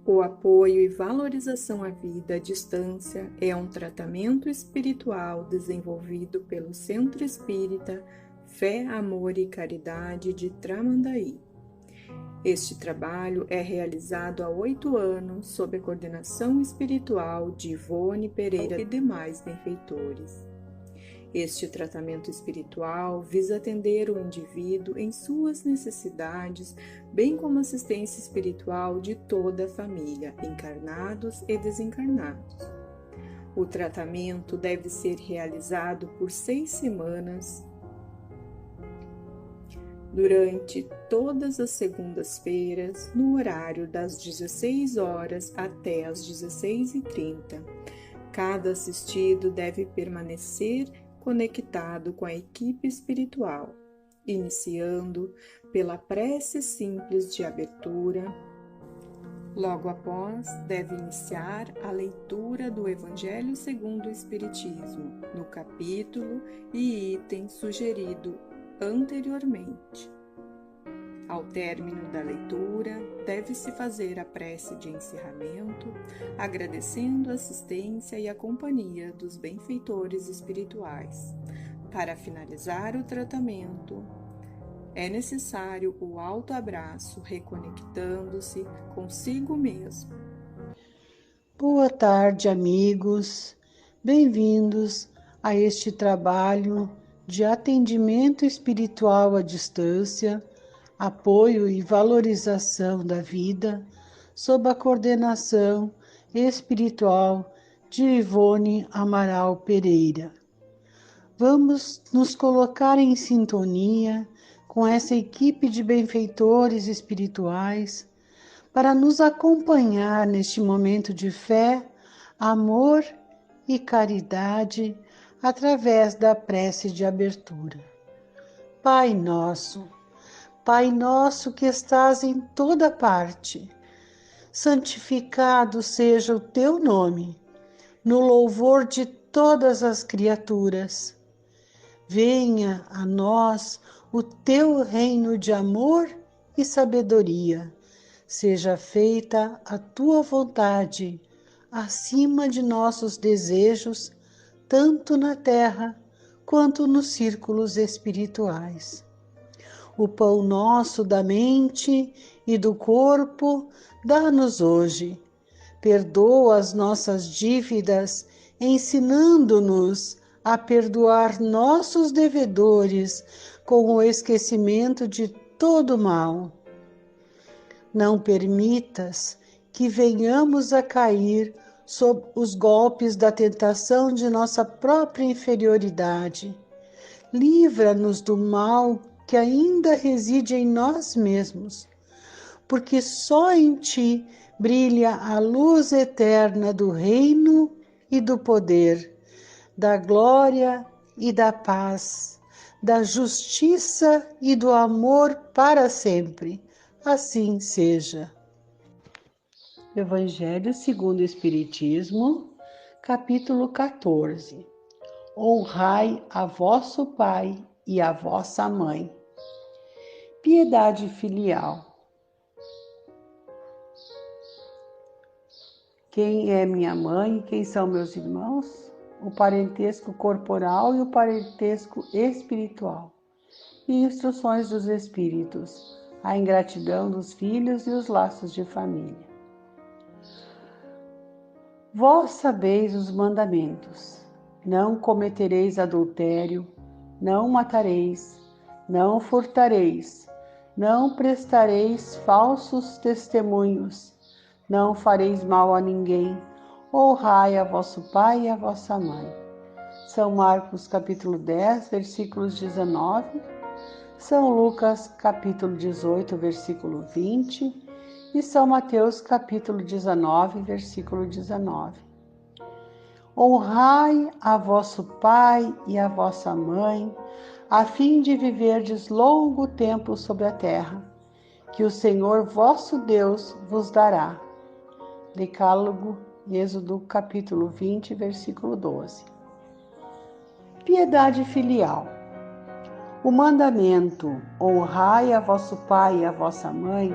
O apoio e valorização à vida à distância é um tratamento espiritual desenvolvido pelo Centro Espírita Fé, Amor e Caridade de Tramandaí. Este trabalho é realizado há 8 anos sob a coordenação espiritual de Ivone Pereira e demais benfeitores. Este tratamento espiritual visa atender o indivíduo em suas necessidades, bem como assistência espiritual de toda a família, encarnados e desencarnados. O tratamento deve ser realizado por 6 semanas, durante todas as segundas-feiras, no horário das 16 horas até as 16h30. Cada assistido deve permanecer conectado com a equipe espiritual, iniciando pela prece simples de abertura. Logo após, deve iniciar a leitura do Evangelho segundo o Espiritismo, no capítulo e item sugerido anteriormente. Ao término da leitura, deve-se fazer a prece de encerramento, agradecendo a assistência e a companhia dos benfeitores espirituais. Para finalizar o tratamento, é necessário o autoabraço, reconectando-se consigo mesmo. Boa tarde, amigos. Bem-vindos a este trabalho de atendimento espiritual à distância, apoio e valorização da vida, sob a coordenação espiritual de Ivone Amaral Pereira. Vamos nos colocar em sintonia com essa equipe de benfeitores espirituais para nos acompanhar neste momento de fé, amor e caridade através da prece de abertura. Pai nosso que estás em toda parte, santificado seja o teu nome, no louvor de todas as criaturas. Venha a nós o teu reino de amor e sabedoria. Seja feita a tua vontade, acima de nossos desejos, tanto na terra quanto nos círculos espirituais. O pão nosso da mente e do corpo dá-nos hoje. Perdoa as nossas dívidas, ensinando-nos a perdoar nossos devedores com o esquecimento de todo mal. Não permitas que venhamos a cair sob os golpes da tentação de nossa própria inferioridade. Livra-nos do mal que ainda reside em nós mesmos, porque só em ti brilha a luz eterna do reino e do poder, da glória e da paz, da justiça e do amor para sempre. Assim seja. Evangelho segundo o Espiritismo, capítulo 14. Honrai a vosso pai e a vossa mãe. Piedade filial. Quem é minha mãe e quem são meus irmãos? O parentesco corporal e o parentesco espiritual. E instruções dos espíritos. A ingratidão dos filhos e os laços de família. Vós sabeis os mandamentos. Não cometereis adultério, não matareis, não furtareis, não prestareis falsos testemunhos, não fareis mal a ninguém, honrai a vosso pai e a vossa mãe. São Marcos capítulo 10, versículos 19, São Lucas capítulo 18, versículo 20 e São Mateus capítulo 19, versículo 19. Honrai a vosso pai e a vossa mãe, a fim de viverdes longo tempo sobre a terra, que o Senhor vosso Deus vos dará. Decálogo, Êxodo capítulo 20, versículo 12. Piedade filial. O mandamento, honrai a vosso pai e a vossa mãe,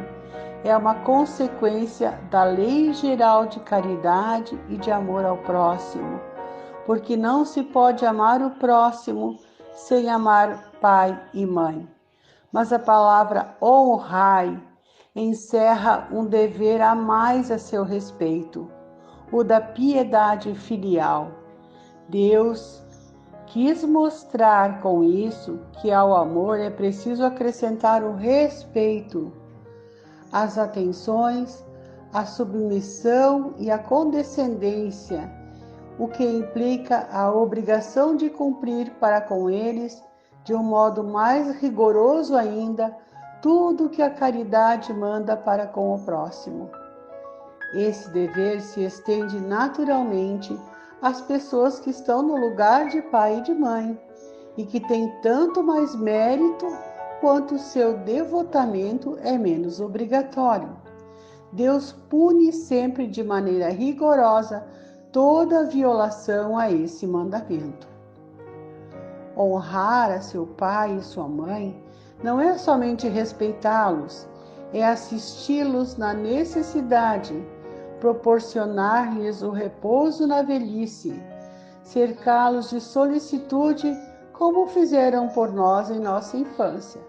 é uma consequência da lei geral de caridade e de amor ao próximo, porque não se pode amar o próximo sem amar pai e mãe. Mas a palavra honrai encerra um dever a mais a seu respeito, o da piedade filial. Deus quis mostrar com isso que ao amor é preciso acrescentar o respeito, as atenções, a submissão e a condescendência, o que implica a obrigação de cumprir para com eles, de um modo mais rigoroso ainda, tudo o que a caridade manda para com o próximo. Esse dever se estende naturalmente às pessoas que estão no lugar de pai e de mãe, e que têm tanto mais mérito quanto seu devotamento é menos obrigatório. Deus pune sempre de maneira rigorosa toda violação a esse mandamento. Honrar a seu pai e sua mãe não é somente respeitá-los, é assisti-los na necessidade, proporcionar-lhes o repouso na velhice, cercá-los de solicitude como fizeram por nós em nossa infância.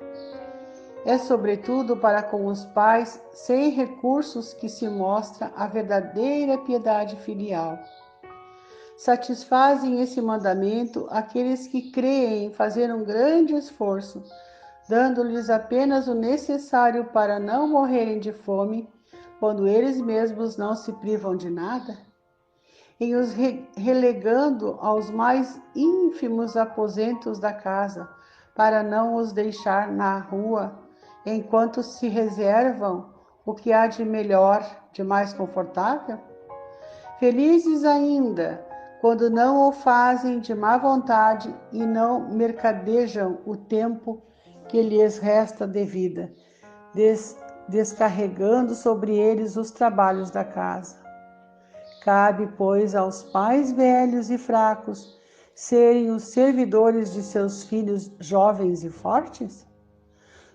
É sobretudo para com os pais sem recursos que se mostra a verdadeira piedade filial. Satisfazem esse mandamento aqueles que creem em fazer um grande esforço, dando-lhes apenas o necessário para não morrerem de fome, quando eles mesmos não se privam de nada, em os relegando aos mais ínfimos aposentos da casa, para não os deixar na rua, enquanto se reservam o que há de melhor, de mais confortável? Felizes ainda, quando não o fazem de má vontade e não mercadejam o tempo que lhes resta de vida, descarregando sobre eles os trabalhos da casa. Cabe, pois, aos pais velhos e fracos serem os servidores de seus filhos jovens e fortes?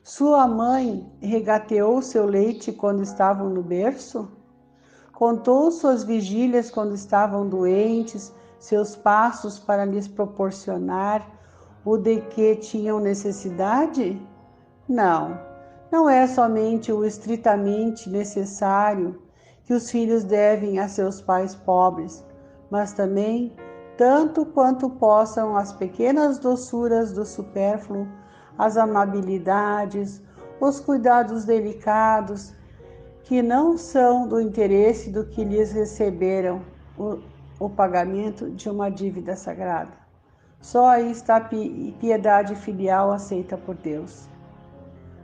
Sua mãe regateou seu leite quando estavam no berço? Contou suas vigílias quando estavam doentes, seus passos para lhes proporcionar o de que tinham necessidade? Não, não é somente o estritamente necessário que os filhos devem a seus pais pobres, mas também, tanto quanto possam, as pequenas doçuras do supérfluo, as amabilidades, os cuidados delicados, que não são do interesse do que lhes receberam o pagamento de uma dívida sagrada. Só aí está a piedade filial aceita por Deus.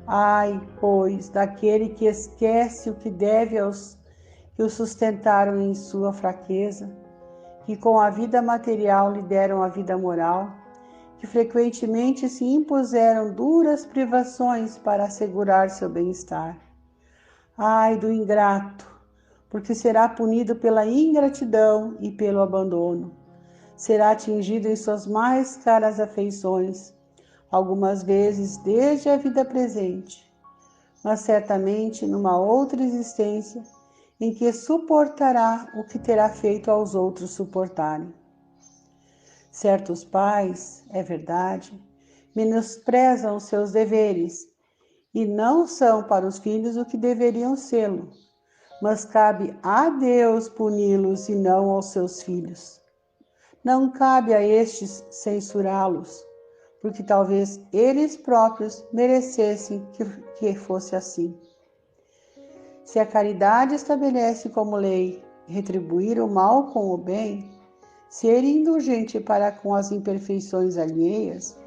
Ai, pois, daquele que esquece o que deve aos que o sustentaram em sua fraqueza, que com a vida material lhe deram a vida moral, que frequentemente se impuseram duras privações para assegurar seu bem-estar. Ai do ingrato, porque será punido pela ingratidão e pelo abandono. Será atingido em suas mais caras afeições, algumas vezes desde a vida presente, mas certamente numa outra existência em que suportará o que terá feito aos outros suportarem. Certos pais, é verdade, menosprezam os seus deveres e não são para os filhos o que deveriam sê-lo, mas cabe a Deus puni-los e não aos seus filhos. Não cabe a estes censurá-los, porque talvez eles próprios merecessem que fosse assim. Se a caridade estabelece como lei retribuir o mal com o bem, ser indulgente para com as imperfeições alheias,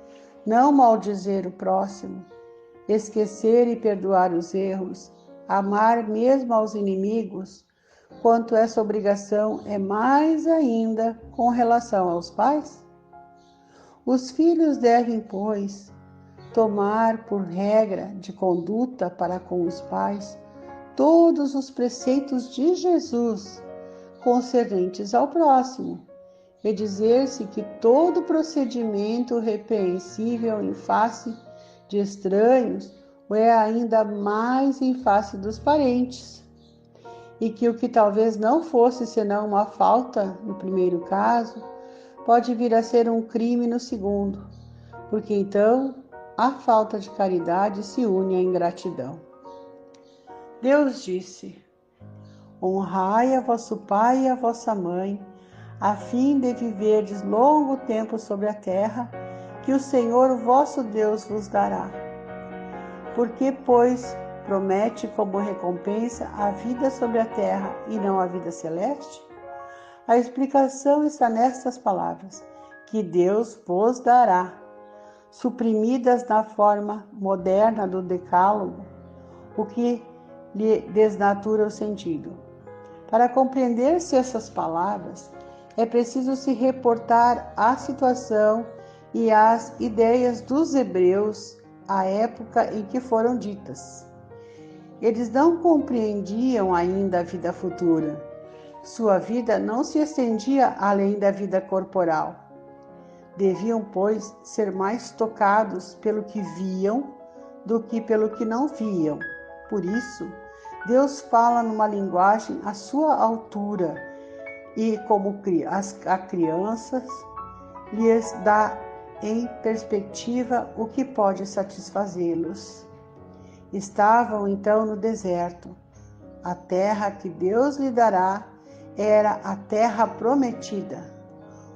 não maldizer o próximo, esquecer e perdoar os erros, amar mesmo aos inimigos, quanto essa obrigação é mais ainda com relação aos pais? Os filhos devem, pois, tomar por regra de conduta para com os pais todos os preceitos de Jesus concernentes ao próximo, e dizer-se que todo procedimento repreensível em face de estranhos ou é ainda mais em face dos parentes, e que o que talvez não fosse senão uma falta no primeiro caso, pode vir a ser um crime no segundo, porque então a falta de caridade se une à ingratidão. Deus disse: honrai a vosso pai e a vossa mãe, a fim de viverdes longo tempo sobre a terra, que o Senhor, o vosso Deus, vos dará. Porque, pois, promete como recompensa a vida sobre a terra e não a vida celeste? A explicação está nestas palavras: que Deus vos dará, suprimidas na forma moderna do decálogo, o que lhe desnatura o sentido. Para compreender-se essas palavras, é preciso se reportar à situação e às ideias dos hebreus à época em que foram ditas. Eles não compreendiam ainda a vida futura. Sua vida não se estendia além da vida corporal. Deviam, pois, ser mais tocados pelo que viam do que pelo que não viam. Por isso, Deus fala numa linguagem à sua altura e, como a crianças, lhes dá em perspectiva o que pode satisfazê-los. Estavam então no deserto. A terra que Deus lhe dará era a terra prometida,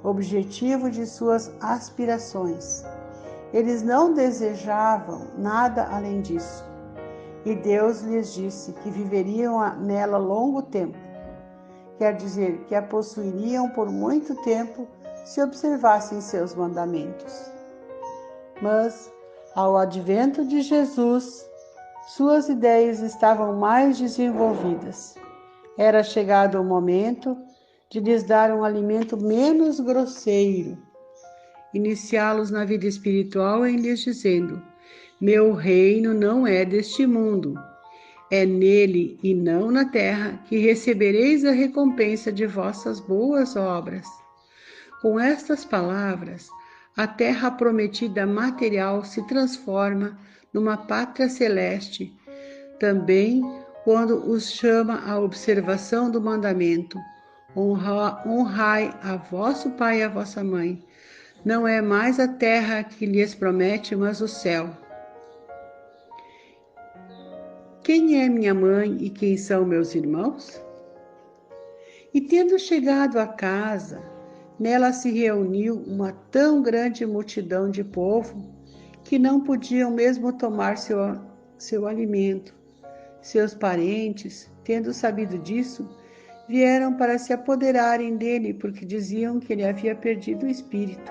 objetivo de suas aspirações. Eles não desejavam nada além disso. E Deus lhes disse que viveriam nela longo tempo. Quer dizer, que a possuiriam por muito tempo se observassem seus mandamentos. Mas, ao advento de Jesus, suas ideias estavam mais desenvolvidas. Era chegado o momento de lhes dar um alimento menos grosseiro, iniciá-los na vida espiritual em lhes dizendo: meu reino não é deste mundo. É nele e não na terra que recebereis a recompensa de vossas boas obras. Com estas palavras, a terra prometida material se transforma numa pátria celeste, também quando os chama à observação do mandamento: honrai a vosso pai e a vossa mãe. Não é mais a terra que lhes promete, mas o céu. Quem é minha mãe e quem são meus irmãos? E tendo chegado à casa, nela se reuniu uma tão grande multidão de povo que não podiam mesmo tomar seu alimento. Seus parentes, tendo sabido disso, vieram para se apoderarem dele, porque diziam que ele havia perdido o espírito.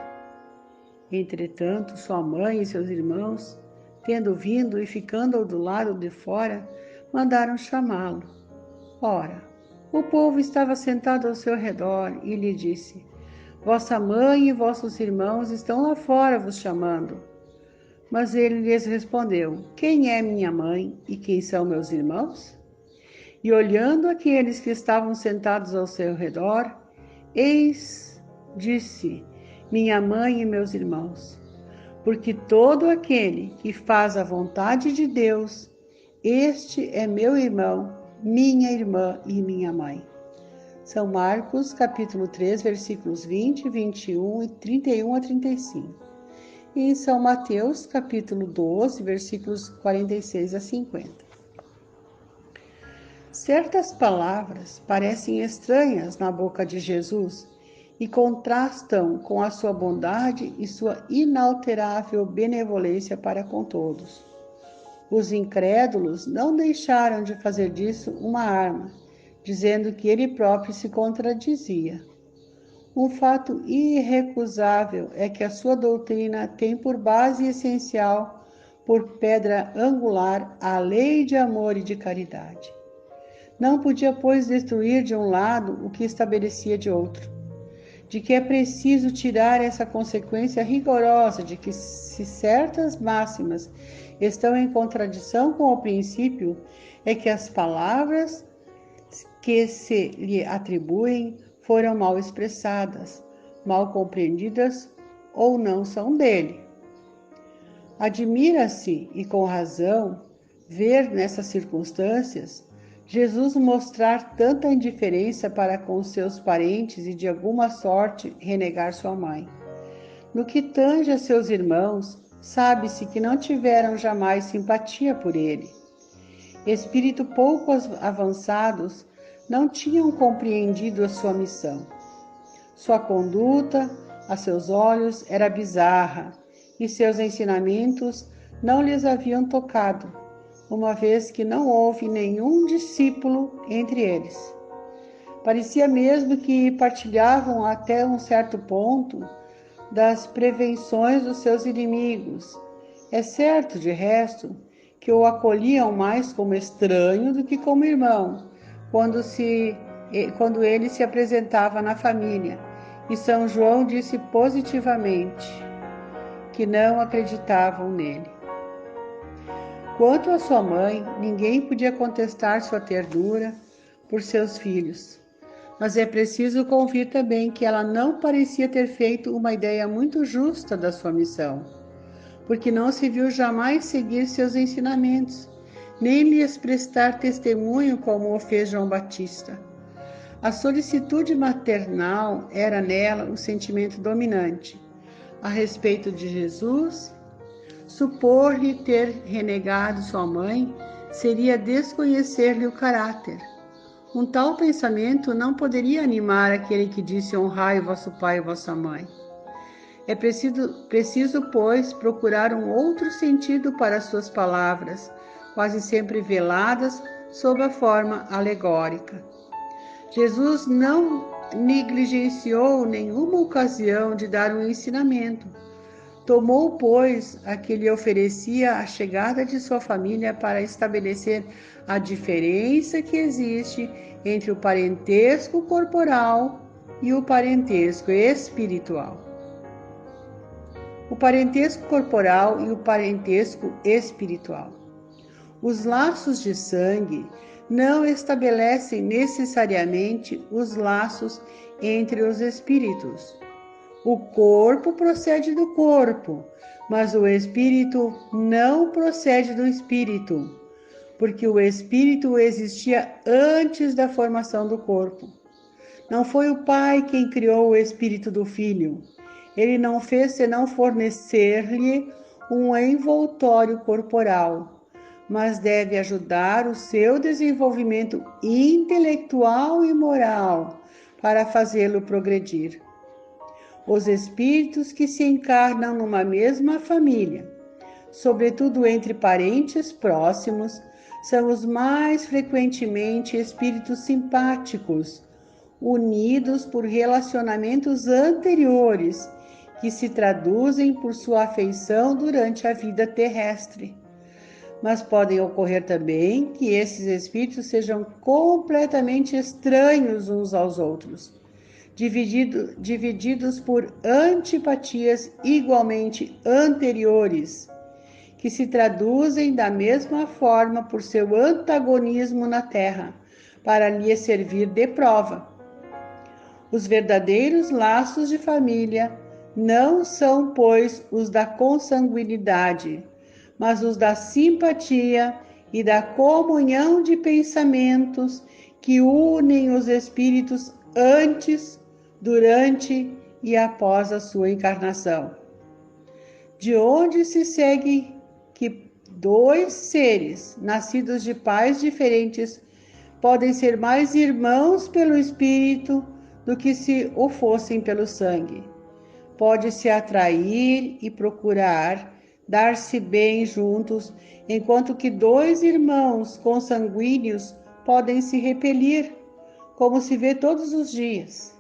Entretanto, sua mãe e seus irmãos, tendo vindo e ficando do lado de fora, mandaram chamá-lo. Ora, o povo estava sentado ao seu redor e lhe disse: vossa mãe e vossos irmãos estão lá fora vos chamando. Mas ele lhes respondeu: quem é minha mãe e quem são meus irmãos? E olhando aqueles que estavam sentados ao seu redor, eis, disse, minha mãe e meus irmãos. Porque todo aquele que faz a vontade de Deus, este é meu irmão, minha irmã e minha mãe. São Marcos, capítulo 3, versículos 20, 21 e 31 a 35. E em São Mateus, capítulo 12, versículos 46 a 50. Certas palavras parecem estranhas na boca de Jesus e contrastam com a sua bondade e sua inalterável benevolência para com todos. Os incrédulos não deixaram de fazer disso uma arma, dizendo que ele próprio se contradizia. Um fato irrecusável é que a sua doutrina tem por base essencial, por pedra angular, a lei de amor e de caridade. Não podia, pois, destruir de um lado o que estabelecia de outro. De que é preciso tirar essa consequência rigorosa de que, se certas máximas estão em contradição com o princípio, é que as palavras que se lhe atribuem foram mal expressadas, mal compreendidas ou não são dele. Admira-se, e com razão, ver nessas circunstâncias Jesus mostrar tanta indiferença para com seus parentes e de alguma sorte renegar sua mãe. No que tange a seus irmãos, sabe-se que não tiveram jamais simpatia por ele. Espírito pouco avançados não tinham compreendido a sua missão. Sua conduta, a seus olhos, era bizarra e seus ensinamentos não lhes haviam tocado, uma vez que não houve nenhum discípulo entre eles. Parecia mesmo que partilhavam até um certo ponto das prevenções dos seus inimigos. É certo, de resto, que o acolhiam mais como estranho do que como irmão, quando ele se apresentava na família, e São João disse positivamente que não acreditavam nele. Quanto à sua mãe, ninguém podia contestar sua ternura por seus filhos, mas é preciso convir também que ela não parecia ter feito uma ideia muito justa da sua missão, porque não se viu jamais seguir seus ensinamentos, nem lhes prestar testemunho como o fez João Batista. A solicitude maternal era nela o sentimento dominante. A respeito de Jesus, supor-lhe ter renegado sua mãe seria desconhecer-lhe o caráter. Um tal pensamento não poderia animar aquele que disse: honrai vosso pai e vossa mãe. É preciso, pois, procurar um outro sentido para suas palavras, quase sempre veladas sob a forma alegórica. Jesus não negligenciou nenhuma ocasião de dar um ensinamento. Tomou, pois, a que lhe oferecia a chegada de sua família para estabelecer a diferença que existe entre o parentesco corporal e o parentesco espiritual. O parentesco corporal e o parentesco espiritual. Os laços de sangue não estabelecem necessariamente os laços entre os espíritos. O corpo procede do corpo, mas o espírito não procede do espírito, porque o espírito existia antes da formação do corpo. Não foi o pai quem criou o espírito do filho. Ele não fez senão fornecer-lhe um envoltório corporal, mas deve ajudar o seu desenvolvimento intelectual e moral para fazê-lo progredir. Os espíritos que se encarnam numa mesma família, sobretudo entre parentes próximos, são os mais frequentemente espíritos simpáticos, unidos por relacionamentos anteriores, que se traduzem por sua afeição durante a vida terrestre. Mas podem ocorrer também que esses espíritos sejam completamente estranhos uns aos outros, divididos por antipatias igualmente anteriores, que se traduzem da mesma forma por seu antagonismo na Terra, para lhe servir de prova. Os verdadeiros laços de família não são, pois, os da consanguinidade, mas os da simpatia e da comunhão de pensamentos que unem os espíritos antes, durante e após a sua encarnação. De onde se segue que dois seres nascidos de pais diferentes podem ser mais irmãos pelo espírito do que se o fossem pelo sangue. Pode-se atrair e procurar dar-se bem juntos, enquanto que dois irmãos consanguíneos podem se repelir, como se vê todos os dias.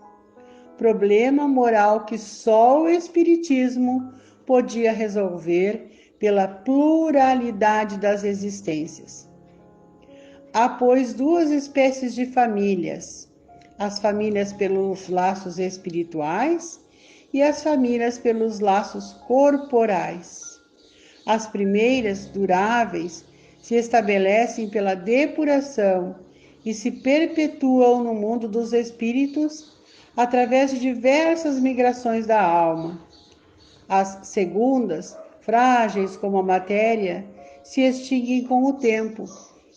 Problema moral que só o Espiritismo podia resolver pela pluralidade das existências. Há, pois, duas espécies de famílias: as famílias pelos laços espirituais e as famílias pelos laços corporais. As primeiras, duráveis, se estabelecem pela depuração e se perpetuam no mundo dos espíritos através de diversas migrações da alma. As segundas, frágeis como a matéria, se extinguem com o tempo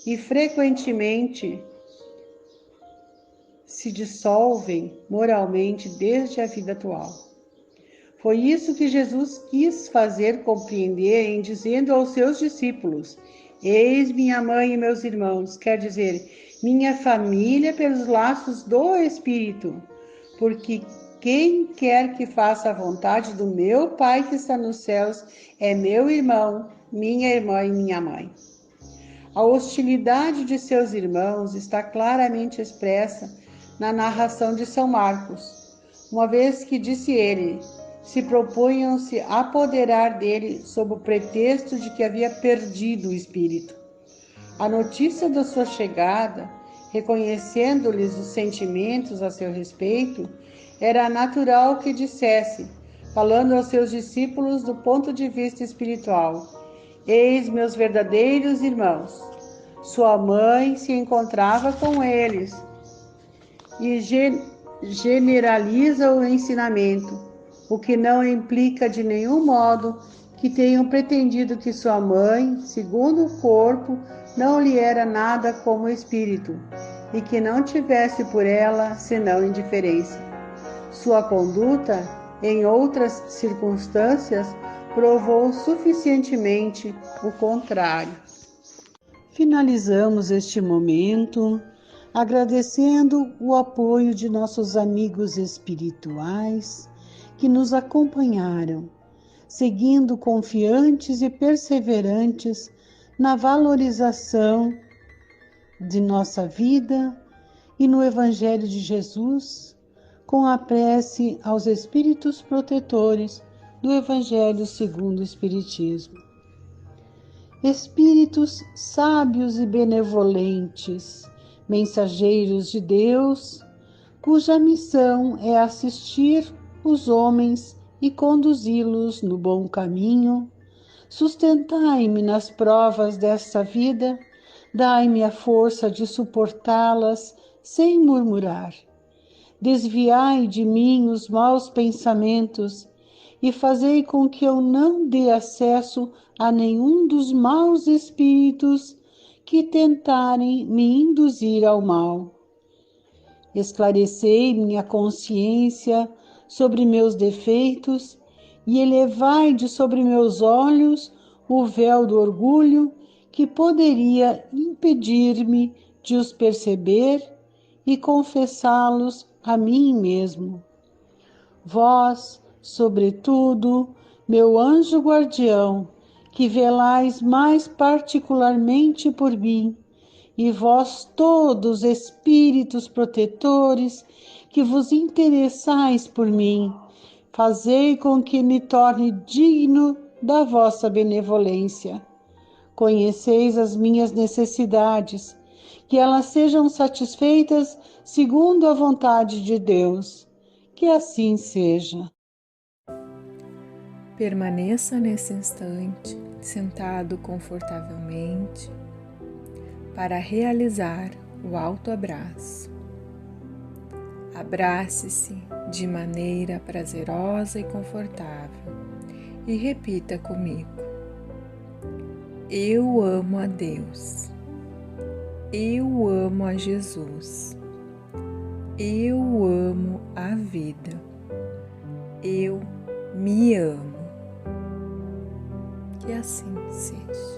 e frequentemente se dissolvem moralmente desde a vida atual. Foi isso que Jesus quis fazer compreender em dizendo aos seus discípulos: eis minha mãe e meus irmãos, quer dizer, minha família pelos laços do Espírito, porque quem quer que faça a vontade do meu Pai que está nos céus é meu irmão, minha irmã e minha mãe. A hostilidade de seus irmãos está claramente expressa na narração de São Marcos, uma vez que disse ele: se propunham-se apoderar dele sob o pretexto de que havia perdido o espírito. A notícia da sua chegada, reconhecendo-lhes os sentimentos a seu respeito, era natural que dissesse, falando aos seus discípulos do ponto de vista espiritual: eis meus verdadeiros irmãos. Sua mãe se encontrava com eles e generaliza o ensinamento, o que não implica de nenhum modo que tenham pretendido que sua mãe, segundo o corpo, não lhe era nada como espírito, e que não tivesse por ela senão indiferença. Sua conduta, em outras circunstâncias, provou suficientemente o contrário. Finalizamos este momento agradecendo o apoio de nossos amigos espirituais que nos acompanharam, seguindo confiantes e perseverantes na valorização de nossa vida e no Evangelho de Jesus, com a prece aos Espíritos protetores do Evangelho segundo o Espiritismo. Espíritos sábios e benevolentes, mensageiros de Deus, cuja missão é assistir os homens e conduzi-los no bom caminho, sustentai-me nas provas desta vida, dai-me a força de suportá-las sem murmurar. Desviai de mim os maus pensamentos e fazei com que eu não dê acesso a nenhum dos maus espíritos que tentarem me induzir ao mal. Esclarecei minha consciência sobre meus defeitos e elevai de sobre meus olhos o véu do orgulho que poderia impedir-me de os perceber e confessá-los a mim mesmo. Vós, sobretudo, meu anjo guardião, que velais mais particularmente por mim, e vós todos, espíritos protetores, que vos interessais por mim, fazei com que me torne digno da vossa benevolência. Conheceis as minhas necessidades, que elas sejam satisfeitas segundo a vontade de Deus. Que assim seja. Permaneça nesse instante, sentado confortavelmente, para realizar o autoabraço. Abrace-se de maneira prazerosa e confortável e repita comigo: eu amo a Deus, eu amo a Jesus, eu amo a vida, eu me amo. Que assim seja.